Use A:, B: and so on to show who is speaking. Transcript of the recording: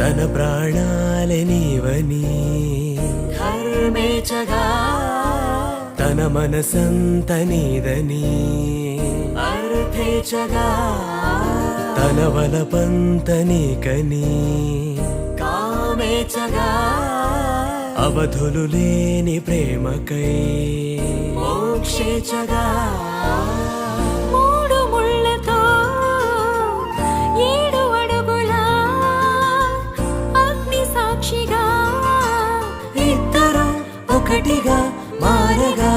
A: తన ప్రాణాలే నీవని
B: ధర్మేచగా
A: తన మనసంత నీదని
B: అర్థేచగా
A: తన వలపంత నీకని
B: కామేచగా
A: అవధులు లేని ప్రేమకై
B: మోక్షేచగా మూడు ముళ్ళతో 7 అడుగుల అగ్ని సాక్షిగా
A: ఇద్దరు ఒకటిగా మారగా